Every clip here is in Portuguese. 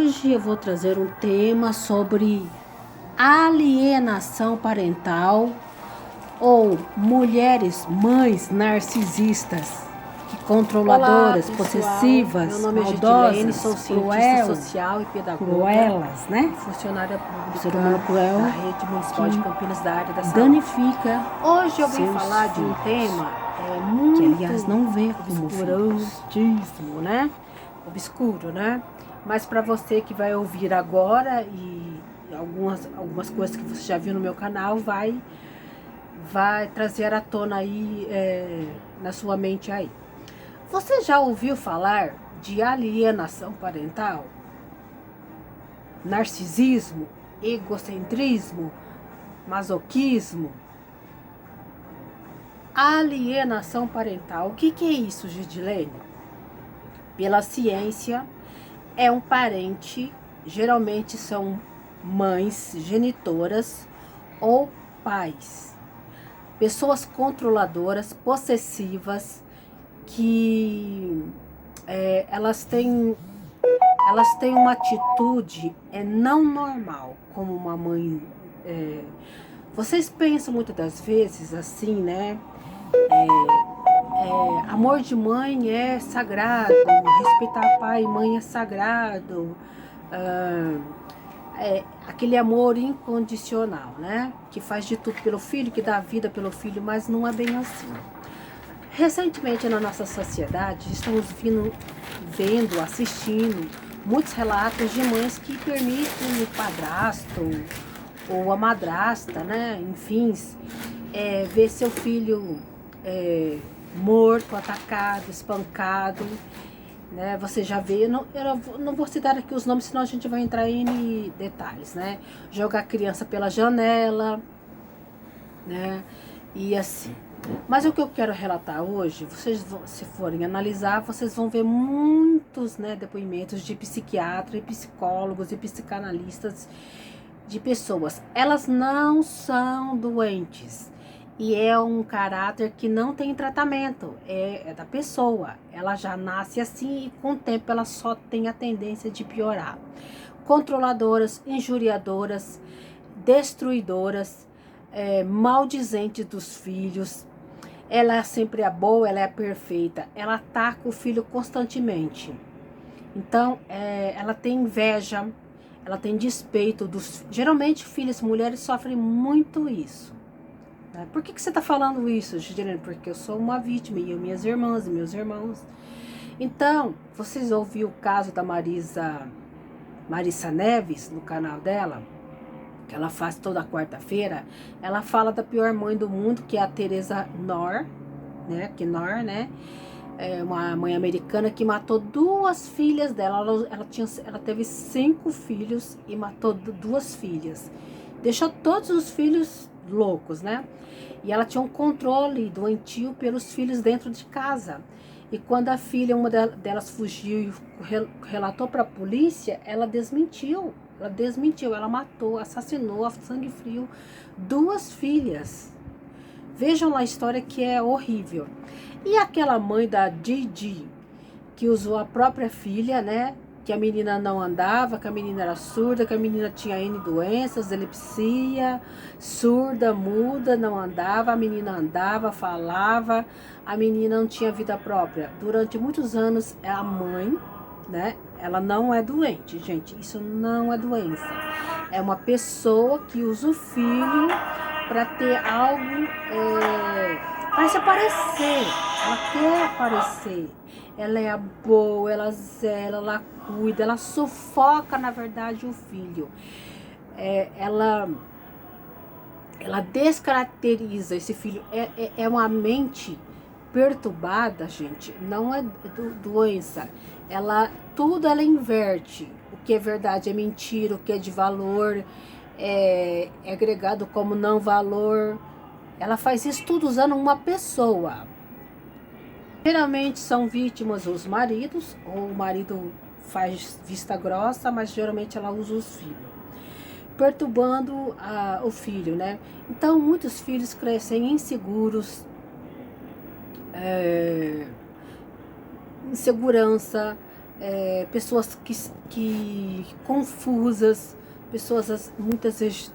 Hoje eu vou trazer um tema sobre alienação parental ou mulheres mães narcisistas, Olá, controladoras, pessoal. possessivas, Meu nome é Gidilene, maldosas, sou cientista social e pedagoga, cruelas, né? funcionária O ser humano pública cruel da Rede Municipal de Campinas da área da saúde. danifica Hoje eu vim seus falar de um filhos, tema que muito aliás não vê como filhos. obscurantíssimo, né? Obscuro, né? Mas para você que vai ouvir agora e algumas coisas que você já viu no meu canal vai trazer à tona aí na sua mente aí. Você já ouviu falar de alienação parental? Narcisismo, egocentrismo, masoquismo? Alienação parental, o que é isso, Gidilene? Pela ciência, é um parente, geralmente são mães genitoras ou pais. Pessoas controladoras, possessivas, que elas têm uma atitude não normal, como uma mãe. Vocês pensam muitas das vezes assim, né? Amor de mãe é sagrado, respeitar pai e mãe é sagrado, aquele amor incondicional, né? Que faz de tudo pelo filho, que dá a vida pelo filho, mas não é bem assim. Recentemente na nossa sociedade estamos vendo, assistindo muitos relatos de mães que permitem o padrasto ou a madrasta, né, enfim, ver seu filho morto, atacado, espancado, né? Você já vê, eu não vou citar aqui os nomes, senão a gente vai entrar em detalhes, né? Jogar a criança pela janela, né? E assim. Mas o que eu quero relatar hoje, vocês se forem analisar, vocês vão ver muitos, né, depoimentos de psiquiatras e psicólogos e psicanalistas, de pessoas. Elas não são doentes. E é um caráter que não tem tratamento, é da pessoa. Ela já nasce assim e com o tempo ela só tem a tendência de piorar. Controladoras, injuriadoras, destruidoras, maldizentes dos filhos. Ela sempre é boa, ela é perfeita. Ela ataca o filho constantemente. Então, ela tem inveja, ela tem despeito dos... Geralmente, filhas mulheres sofrem muito isso. Né? Por que você está falando isso, Gideline? Porque eu sou uma vítima, e eu, minhas irmãs e meus irmãos. Então, vocês ouviram o caso da Marissa Neves, no canal dela, que ela faz toda quarta-feira. Ela fala da pior mãe do mundo, que é a Teresa Knorr, né? Que Knorr, né? É uma mãe americana que matou duas filhas dela. Ela teve 5 filhos e matou 2 filhas. Deixou todos os filhos loucos, né? E ela tinha um controle doentio pelos filhos dentro de casa. E quando a filha, uma delas fugiu e relatou para a polícia, ela desmentiu. Ela matou, assassinou a sangue frio 2 filhas. Vejam lá a história, que é horrível. E aquela mãe da Didi, que usou a própria filha, né? Que a menina não andava, que a menina era surda, que a menina tinha N doenças, epilepsia, surda, muda, não andava, a menina andava, falava, a menina não tinha vida própria. Durante muitos anos, a mãe, né? Ela não é doente, gente, isso não é doença. É uma pessoa que usa o filho para ter algo, para se aparecer. Ela quer aparecer. Ela é a boa, ela zela, ela cuida, ela sufoca, na verdade, o filho. Ela descaracteriza esse filho. É uma mente perturbada, gente. Não é doença. Tudo ela inverte. O que é verdade é mentira, o que é de valor é agregado como não valor. Ela faz isso tudo usando uma pessoa. Geralmente são vítimas os maridos, ou o marido faz vista grossa, mas geralmente ela usa os filhos, perturbando o filho, né? Então muitos filhos crescem inseguros, insegurança, pessoas que confusas, pessoas muitas vezes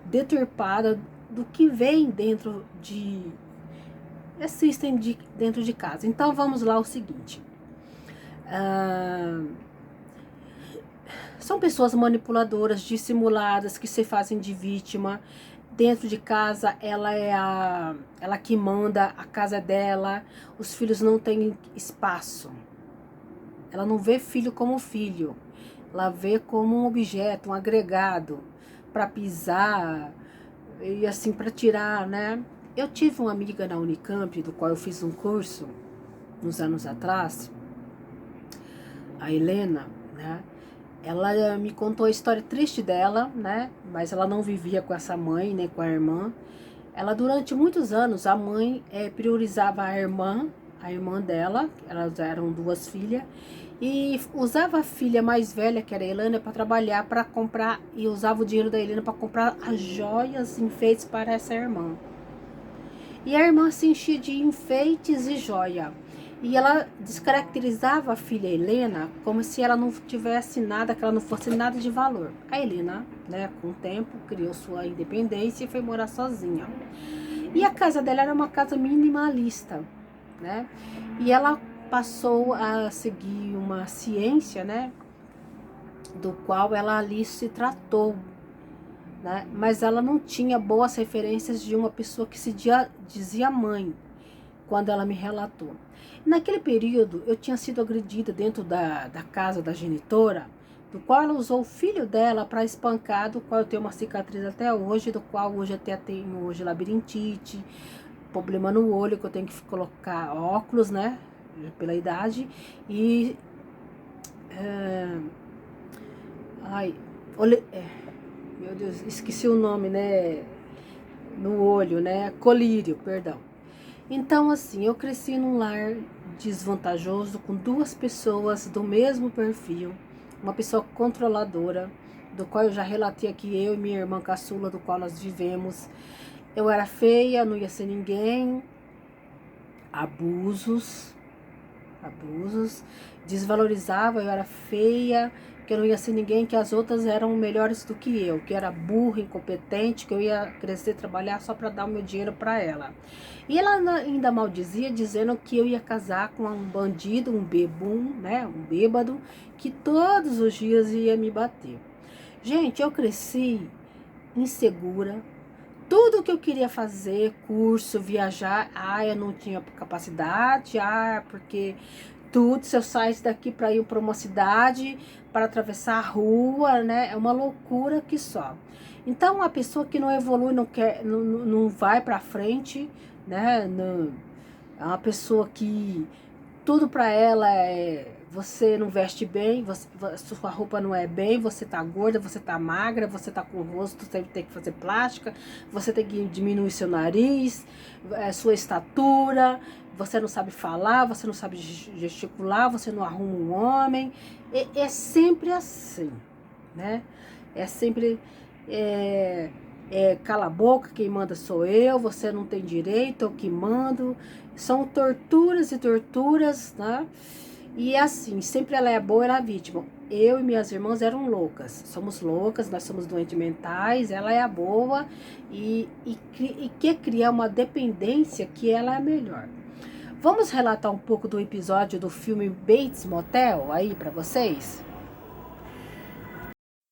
deturpadas do que vem assistem dentro de casa. Então vamos lá, o seguinte. São pessoas manipuladoras, dissimuladas, que se fazem de vítima. Dentro de casa, ela que manda, a casa é dela, os filhos não têm espaço. Ela não vê filho como filho, ela vê como um objeto, um agregado para pisar e assim para tirar, né? Eu tive uma amiga na Unicamp, do qual eu fiz um curso uns anos atrás, a Helena, né? Ela me contou a história triste dela, né? Mas ela não vivia com essa mãe, nem com a irmã. Ela, durante muitos anos, a mãe priorizava a irmã dela, elas eram duas filhas, e usava a filha mais velha, que era a Helena, para trabalhar, para comprar, e usava o dinheiro da Helena para comprar as joias, enfeites para essa irmã. E a irmã se enchia de enfeites e joia. E ela descaracterizava a filha Helena como se ela não tivesse nada, que ela não fosse nada de valor. A Helena, né, com o tempo, criou sua independência e foi morar sozinha. E a casa dela era uma casa minimalista, né? E ela passou a seguir uma ciência, né, do qual ela ali se tratou, né? Mas ela não tinha boas referências de uma pessoa que se dizia mãe, quando ela me relatou. Naquele período, eu tinha sido agredida dentro da casa da genitora, do qual ela usou o filho dela para espancar, do qual eu tenho uma cicatriz até hoje, do qual hoje até tenho hoje labirintite, problema no olho, que eu tenho que colocar óculos, né, pela idade, e meu Deus, esqueci o nome, né, no olho, né, colírio, perdão. Então, assim, eu cresci num lar desvantajoso, com duas pessoas do mesmo perfil, uma pessoa controladora, do qual eu já relatei aqui, eu e minha irmã caçula, do qual nós vivemos. Eu era feia, não ia ser ninguém, abusos, desvalorizava, eu era feia, que eu não ia ser ninguém, que as outras eram melhores do que eu, que era burra, incompetente, que eu ia crescer, trabalhar só para dar o meu dinheiro para ela. E ela ainda maldizia, dizendo que eu ia casar com um bandido, um bebum, né, um bêbado, que todos os dias ia me bater. Gente, eu cresci insegura. Tudo que eu queria fazer, curso, viajar, eu não tinha capacidade, porque tudo, se eu saísse daqui para ir para uma cidade, para atravessar a rua, né, é uma loucura que só. Então, uma pessoa que não evolui, não vai para frente, né, é uma pessoa que tudo para ela você não veste bem, sua roupa não é bem, você tá gorda, você tá magra, você tá com o rosto, você tem que fazer plástica, você tem que diminuir seu nariz, sua estatura, você não sabe falar, você não sabe gesticular, você não arruma um homem. É sempre assim, né? É sempre cala a boca, quem manda sou eu, você não tem direito, eu que mando. São torturas e torturas, né? E assim, sempre ela é boa, ela é vítima. Eu e minhas irmãs eram loucas. Somos loucas, nós somos doentes mentais, ela é a boa e quer criar uma dependência que ela é a melhor. Vamos relatar um pouco do episódio do filme Bates Motel aí para vocês?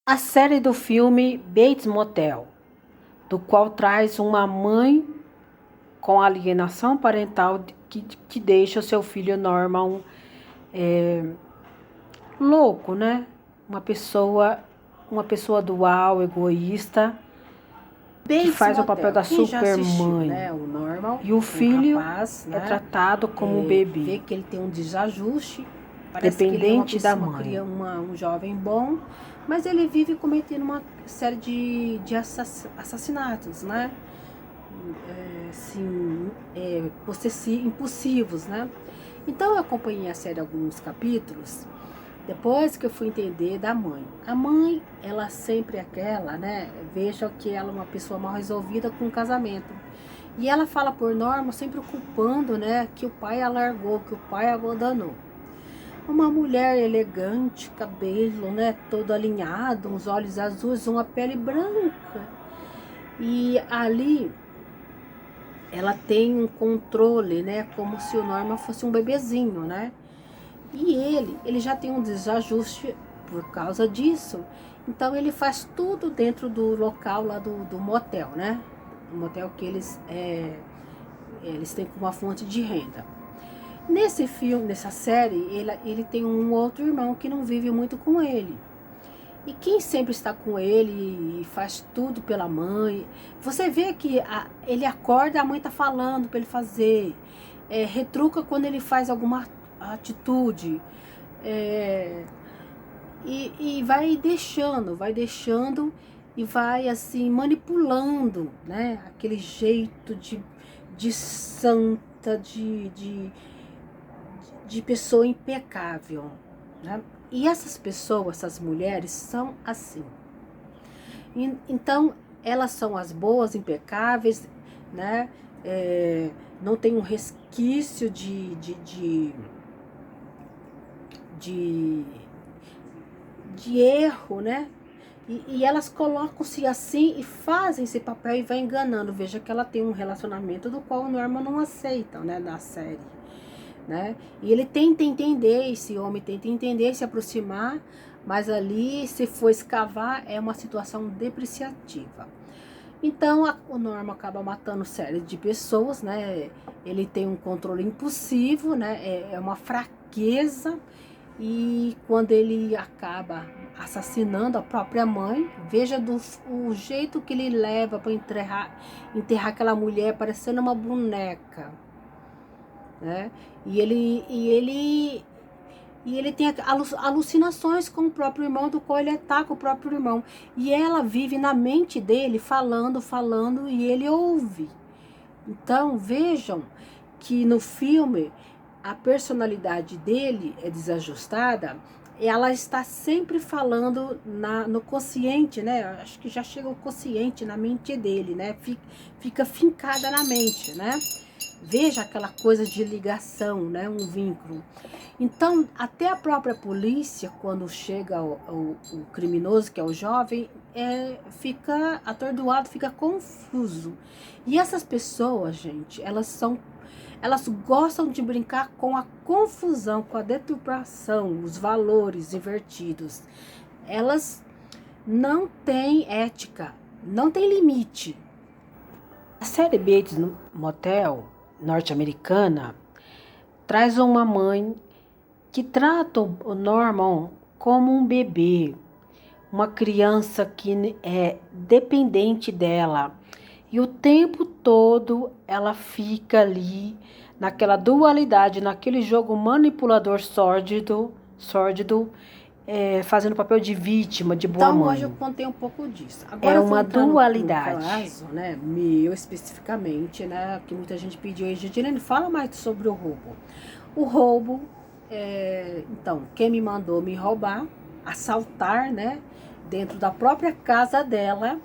A série do filme Bates Motel, do qual traz uma mãe com alienação parental que deixa o seu filho Norman louco, né? Uma pessoa dual, egoísta, que faz o papel da super mãe, né? O Norman, e o filho rapaz, né, é tratado como um bebê. Vê que ele tem um desajuste, dependente da mãe. Cria um jovem bom, mas ele vive cometendo uma série de assassinatos, né? Impulsivos, né? Então eu acompanhei a série alguns capítulos, depois que eu fui entender da mãe. A mãe, ela sempre é aquela, né? Veja que ela é uma pessoa mal resolvida com o casamento. E ela fala por Norma, sempre culpando, né? Que o pai a largou, que o pai a abandonou. uma mulher elegante, cabelo, né, todo alinhado, uns olhos azuis, uma pele branca. E ali ela tem um controle, né, como se o Norman fosse um bebezinho, né? E ele já tem um desajuste por causa disso. Então ele faz tudo dentro do local lá do motel, né? O motel que eles têm como uma fonte de renda. Nesse filme, nessa série, ele tem um outro irmão que não vive muito com ele. E quem sempre está com ele e faz tudo pela mãe. Você vê que ele acorda, a mãe tá falando para ele fazer. Retruca quando ele faz alguma atitude. E vai deixando e vai assim manipulando, né? Aquele jeito de santa, de pessoa impecável, né? E essas pessoas, essas mulheres são assim. Então, elas são as boas, impecáveis, né? Não tem um resquício de erro, né? E elas colocam-se assim e fazem esse papel e vai enganando. Veja que ela tem um relacionamento do qual o Norman não aceita, né? Na série. Né? E ele tenta entender, esse homem tenta entender, se aproximar, mas ali, se for escavar, é uma situação depreciativa. Então, o Norman acaba matando série de pessoas, né? Ele tem um controle impulsivo, né? É uma fraqueza, e quando ele acaba assassinando a própria mãe, veja o jeito que ele leva para enterrar aquela mulher parecendo uma boneca. Né? E ele tem alucinações com o próprio irmão, do qual ele ataca o próprio irmão. E ela vive na mente dele, falando, e ele ouve. Então, vejam que no filme, a personalidade dele é desajustada, ela está sempre falando no consciente, né? Acho que já chega o consciente na mente dele, né? Fica fincada na mente, né? Veja aquela coisa de ligação, né? Um vínculo. Então, até a própria polícia, quando chega o criminoso, que é o jovem, fica atordoado, fica confuso. E essas pessoas, gente, elas gostam de brincar com a confusão, com a deturpação, os valores invertidos. Elas não têm ética, não têm limite. A série Bates Motel norte-americana traz uma mãe que trata o Norman como um bebê, uma criança que é dependente dela, e o tempo todo ela fica ali naquela dualidade, naquele jogo manipulador sórdido, fazendo papel de vítima, de boa mãe. Então hoje eu contei um pouco disso. Agora, uma dualidade. No caso, né, meu especificamente, né, que muita gente pediu aí, Jadilene, fala mais sobre o roubo. O roubo, então, quem me mandou me roubar, assaltar, né, dentro da própria casa dela,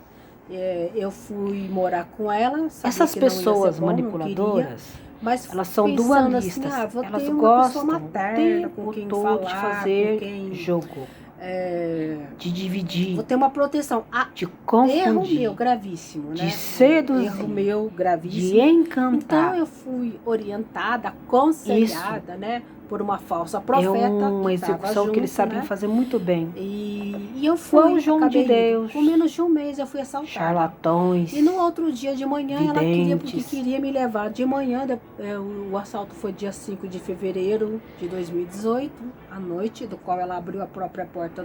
eu fui morar com ela. Essas pessoas manipuladoras, mas elas são dualistas, assim, elas gostam materna, com quem todo falar, de fazer jogo, de dividir, vou ter uma proteção, de confundir, erro meu gravíssimo, né? De seduzir, erro meu gravíssimo, de encantar. Então eu fui orientada, aconselhada, né, por uma falsa profeta. É uma execução que eles sabem, né, fazer muito bem. E eu fui, João de Deus, com menos de um mês eu fui assaltada. Charlatões. E no outro dia de manhã, videntes. Ela queria me levar de manhã. O assalto foi dia 5 de fevereiro de 2018, à noite, do qual ela abriu a própria porta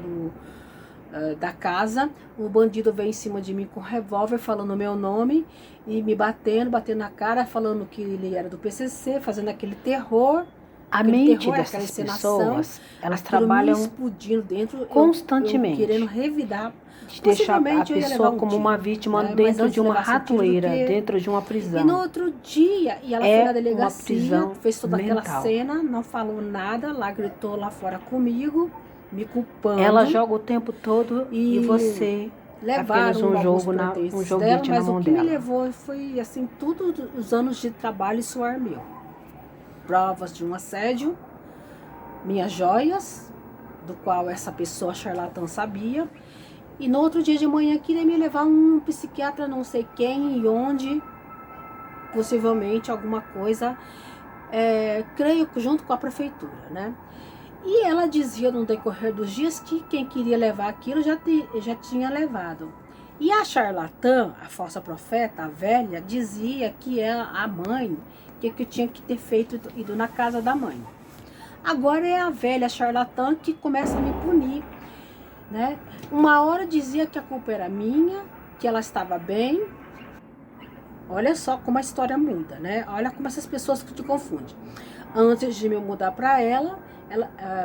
da casa. O bandido veio em cima de mim com um revólver, falando o meu nome e me batendo na cara, falando que ele era do PCC, fazendo aquele terror. A mente dessas pessoas, elas trabalham explodindo dentro, constantemente, querendo revidar, de deixar a pessoa como uma vítima, né, dentro de uma ratoeira, dentro de uma prisão. E no outro dia, e ela foi na delegacia, fez toda aquela cena, não falou nada, lá gritou lá fora comigo, me culpando. Ela joga o tempo todo e você apenas um jogo dela, mas o que me levou foi assim, tudo os anos de trabalho e suor meu. Provas de um assédio, minhas joias, do qual essa pessoa charlatã sabia. E no outro dia de manhã queria me levar um psiquiatra, não sei quem e onde, possivelmente alguma coisa, creio que junto com a prefeitura, né? E ela dizia no decorrer dos dias que quem queria levar aquilo já tinha levado. E a charlatã, a falsa profeta, a velha, dizia que a mãe, que eu tinha que ter feito, ido na casa da mãe. Agora é a velha charlatã que começa a me punir, né? Uma hora dizia que a culpa era minha, que ela estava bem. Olha só como a história muda, né? Olha como essas pessoas que te confundem. Antes de me mudar para ela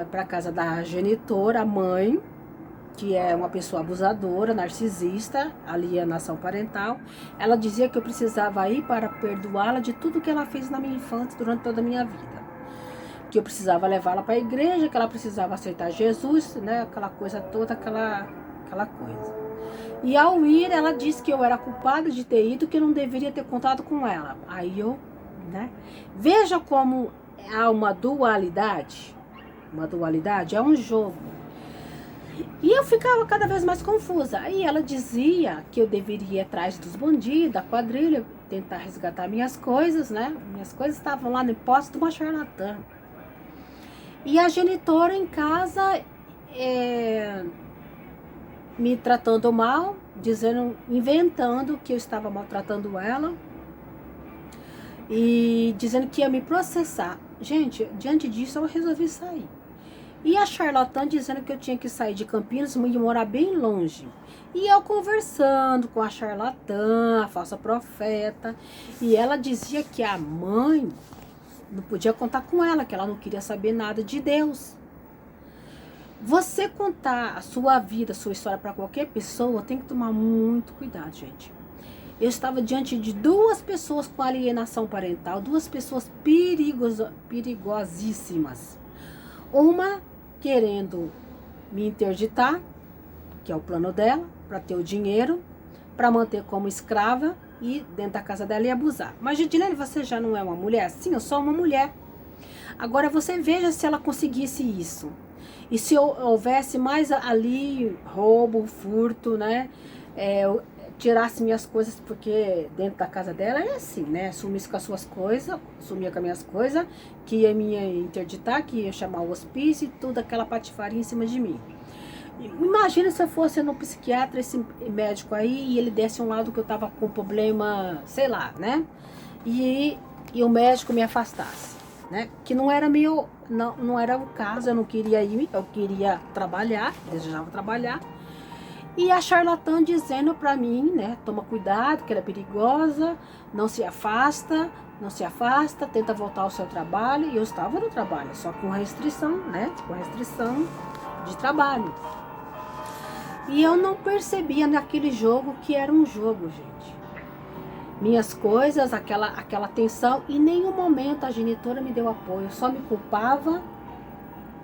para casa da genitora, a mãe, que é uma pessoa abusadora, narcisista, alienação parental, ela dizia que eu precisava ir para perdoá-la de tudo que ela fez na minha infância, durante toda a minha vida. Que eu precisava levá-la para a igreja, que ela precisava aceitar Jesus, né? Aquela coisa toda, aquela coisa. E ao ir, ela disse que eu era culpada de ter ido, que eu não deveria ter contado com ela. Aí eu, né? Veja como há uma dualidade. Uma dualidade é um jogo. E eu ficava cada vez mais confusa. Aí ela dizia que eu deveria ir atrás dos bandidos, da quadrilha, tentar resgatar minhas coisas, né? Minhas coisas estavam lá no posse de uma charlatã. E a genitora em casa me tratando mal, dizendo, inventando que eu estava maltratando ela e dizendo que ia me processar. Gente, diante disso eu resolvi sair. E a charlatã dizendo que eu tinha que sair de Campinas e morar bem longe. E eu conversando com a charlatã, a falsa profeta, e ela dizia que a mãe não podia contar com ela, que ela não queria saber nada de Deus. Você contar a sua vida, a sua história para qualquer pessoa, tem que tomar muito cuidado, gente. Eu estava diante de duas pessoas com alienação parental, duas pessoas perigosíssimas. Uma querendo me interditar, que é o plano dela, para ter o dinheiro, para manter como escrava e dentro da casa dela e abusar. Mas, Gidilene, você já não é uma mulher? Sim, eu sou uma mulher. Agora você veja se ela conseguisse isso. E se houvesse mais ali roubo, furto, né? Tirasse minhas coisas, porque dentro da casa dela é assim, né? Sumisse com as suas coisas, sumia com as minhas coisas, que ia me interditar, que ia chamar o hospício e tudo, aquela patifaria em cima de mim. Imagina se eu fosse no psiquiatra, esse médico aí, e ele desse um lado que eu tava com problema, sei lá, né? E o médico me afastasse, né? Que não era meu, não era o caso, eu não queria ir, eu queria trabalhar, desejava trabalhar. E a charlatã dizendo pra mim, né, toma cuidado, que ela é perigosa, não se afasta, tenta voltar ao seu trabalho. E eu estava no trabalho, só com restrição, né, com restrição de trabalho. E eu não percebia naquele jogo que era um jogo, gente. Minhas coisas, aquela tensão, e em nenhum momento a genitora me deu apoio, só me culpava,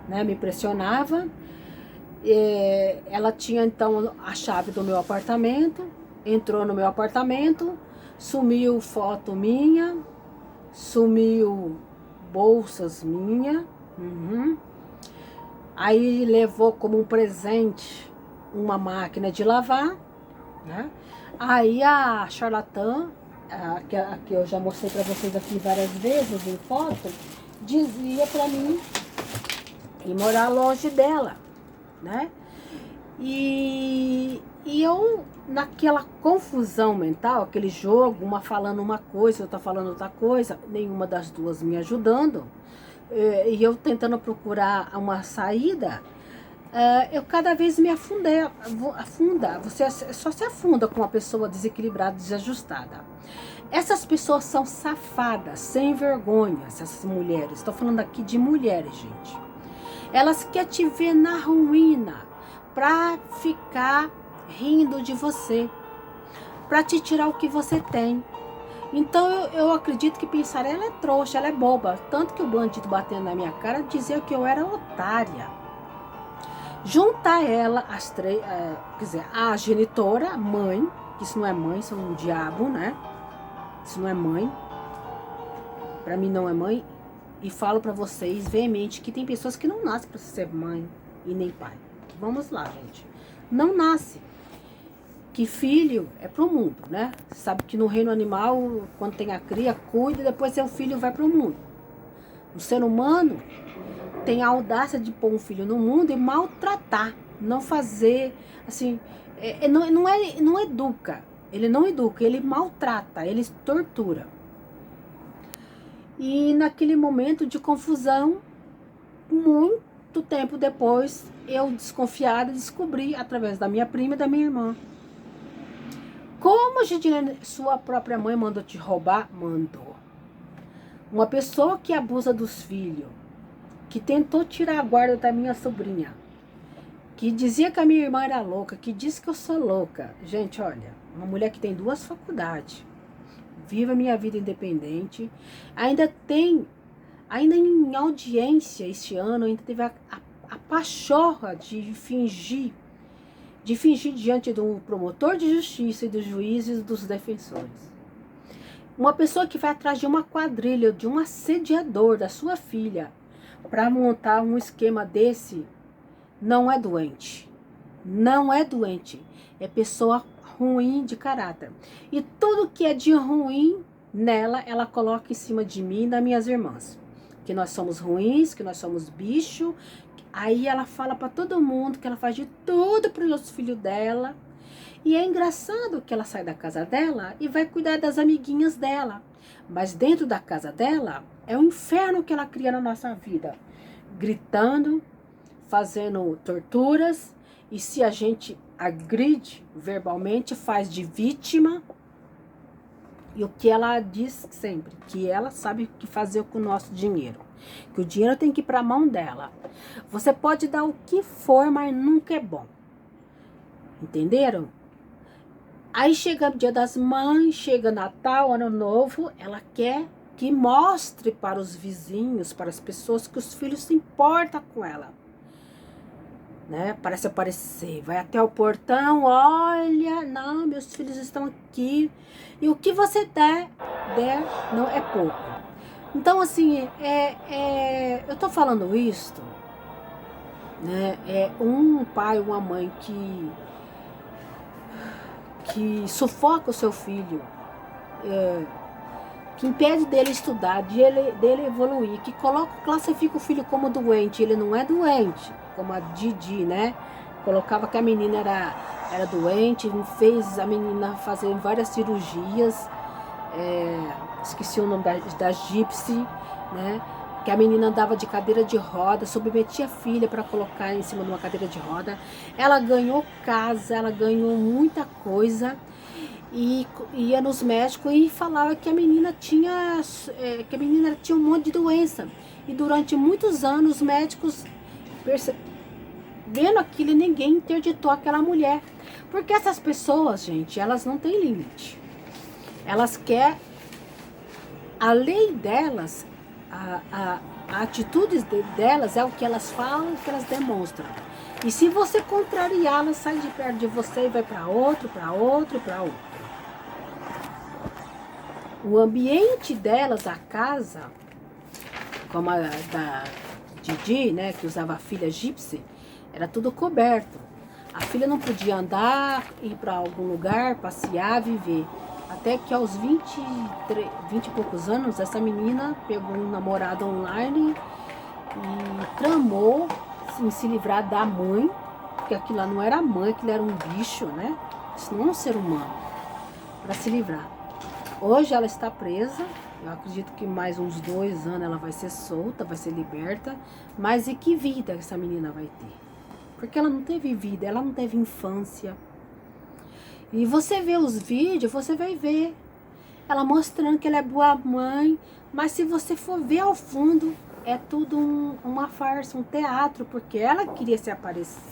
né, me pressionava. Ela tinha então a chave do meu apartamento, entrou no meu apartamento, sumiu foto minha, sumiu bolsas minha, aí levou como um presente uma máquina de lavar, né? Aí a charlatã, que eu já mostrei para vocês aqui várias vezes em foto, dizia para mim ir morar longe dela, né? E eu, naquela confusão mental, aquele jogo, uma falando uma coisa, outra falando outra coisa, nenhuma das duas me ajudando, e eu tentando procurar uma saída, eu cada vez me afunda. Você só se afunda com uma pessoa desequilibrada, desajustada. Essas pessoas são safadas, sem vergonha, essas mulheres. Estou falando aqui de mulheres, gente. Elas querem te ver na ruína, para ficar rindo de você, para te tirar o que você tem. Então eu acredito que pensar, ela é trouxa, ela é boba. Tanto que o bandido batendo na minha cara dizia que eu era otária. Juntar ela, as três, quer dizer, a genitora, a mãe, que isso não é mãe, isso é um diabo, né? Isso não é mãe. Para mim não é mãe. e falo pra vocês veemente que tem pessoas que não nascem pra ser mãe e nem pai. Vamos lá, gente. Não nasce. Que filho é pro mundo, né? Sabe que no reino animal, quando tem a cria, cuida, depois seu filho vai pro mundo. O ser humano tem a audácia de pôr um filho no mundo e maltratar, não fazer, assim, não educa. Ele não educa, ele maltrata, ele tortura. E naquele momento de confusão, muito tempo depois, eu desconfiada descobri através da minha prima e da minha irmã. Como, Gidiane, sua própria mãe mandou te roubar? Mandou. Uma pessoa que abusa dos filhos, que tentou tirar a guarda da minha sobrinha, que dizia que a minha irmã era louca, que disse que eu sou louca. Gente, olha, uma mulher que tem 2 faculdades, vive a minha vida independente, ainda em audiência este ano, ainda teve a pachorra de fingir diante do promotor de justiça e dos juízes e dos defensores. Uma pessoa que vai atrás de uma quadrilha, de um assediador da sua filha, para montar um esquema desse, não é doente. Não é doente. É pessoa ruim de caráter. E tudo que é de ruim nela, ela coloca em cima de mim e das minhas irmãs. Que nós somos ruins, que nós somos bicho. Aí ela fala para todo mundo que ela faz de tudo para os filhos dela. E é engraçado que ela sai da casa dela e vai cuidar das amiguinhas dela. Mas dentro da casa dela é um inferno que ela cria na nossa vida. Gritando, fazendo torturas. E se a gente agride verbalmente, faz de vítima. E o que ela diz sempre, que ela sabe o que fazer com o nosso dinheiro. Que o dinheiro tem que ir para a mão dela. Você pode dar o que for, mas nunca é bom. Entenderam? Aí chega o Dia das Mães, chega Natal, Ano Novo, ela quer que mostre para os vizinhos, para as pessoas, que os filhos se importam com ela. Né? Parece aparecer, vai até o portão, olha, não, meus filhos estão aqui. E o que você der não é pouco. Então, assim, eu tô falando isto, né? É um pai, uma mãe que sufoca o seu filho, que impede dele estudar, dele evoluir, que classifica o filho como doente. Ele não é doente, como a Didi, né? Colocava que a menina era doente, fez a menina fazer várias cirurgias, esqueci o nome da Gypsy, né? Que a menina andava de cadeira de roda, submetia a filha para colocar em cima de uma cadeira de roda. Ela ganhou casa, ela ganhou muita coisa e ia nos médicos e falava que a menina tinha um monte de doença. E durante muitos anos os médicos vendo aquilo, ninguém interditou aquela mulher. Porque essas pessoas, gente, elas não têm limite. Elas querem, a lei delas, a atitude delas é o que elas falam, o que elas demonstram. E se você contrariar, elas saem de perto de você e vai para outro, para outro, para outro. O ambiente delas, a casa, como a da Didi, né, que usava a filha Gypsy, era tudo coberto. A filha não podia andar, ir para algum lugar, passear, viver. Até que aos 20 e poucos anos, essa menina pegou um namorado online e tramou em se livrar da mãe, porque aquilo lá não era mãe, aquilo era um bicho, né? Isso não é um ser humano, para se livrar. Hoje ela está presa, eu acredito que mais uns 2 anos ela vai ser solta, vai ser liberta, mas e que vida essa menina vai ter? Porque ela não teve vida, ela não teve infância. E você vê os vídeos, você vai ver ela mostrando que ela é boa mãe, mas se você for ver ao fundo, é tudo uma farsa, um teatro, porque ela queria se aparecer,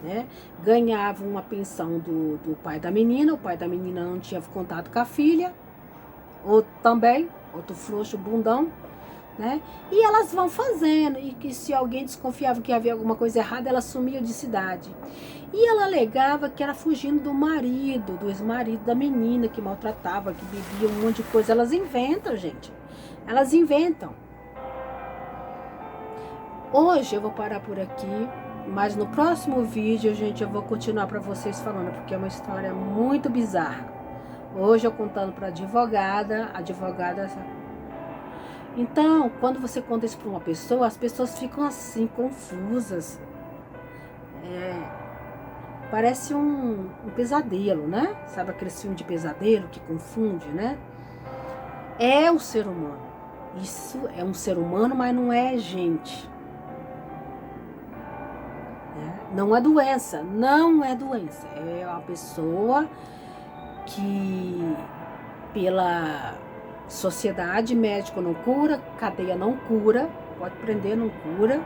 né? Ganhava uma pensão do pai da menina, o pai da menina não tinha contato com a filha, outro também, outro frouxo, bundão, né? E elas vão fazendo, e que se alguém desconfiava que havia alguma coisa errada, ela sumia de cidade. E ela alegava que era fugindo do marido, do ex-marido da menina, que maltratava, que bebia um monte de coisa. Elas inventam, gente. Elas inventam. Hoje eu vou parar por aqui, mas no próximo vídeo, gente, eu vou continuar para vocês falando, porque é uma história muito bizarra. Hoje eu contando para advogada. Então, quando você conta isso para uma pessoa, as pessoas ficam assim, confusas. Parece um pesadelo, né? Sabe aquele filme de pesadelo que confunde, né? É o ser humano. Isso é um ser humano, mas não é gente. Não é doença, não é doença. É uma pessoa que, pela sociedade, médico não cura, cadeia não cura, pode prender, não cura.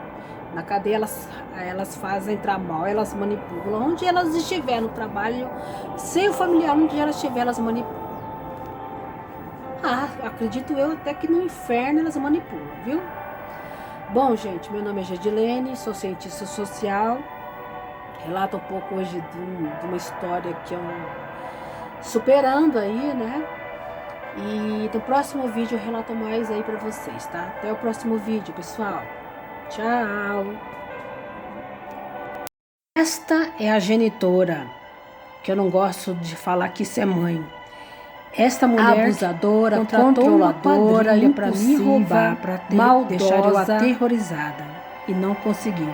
Na cadeia elas fazem trabalho, elas manipulam. Onde elas estiverem no trabalho, sem o familiar, onde elas estiverem, elas manipulam. Acredito eu até que no inferno elas manipulam, viu? Bom, gente, meu nome é Gedilene, sou cientista social. Relato um pouco hoje de uma história que eu superando aí, né? E no próximo vídeo eu relato mais aí pra vocês, tá? Até o próximo vídeo, pessoal. Tchau! Esta é a genitora, que eu não gosto de falar que isso é mãe. Esta mulher abusadora, controladora, ia pra me roubar, pra deixar eu aterrorizada. E não conseguiu.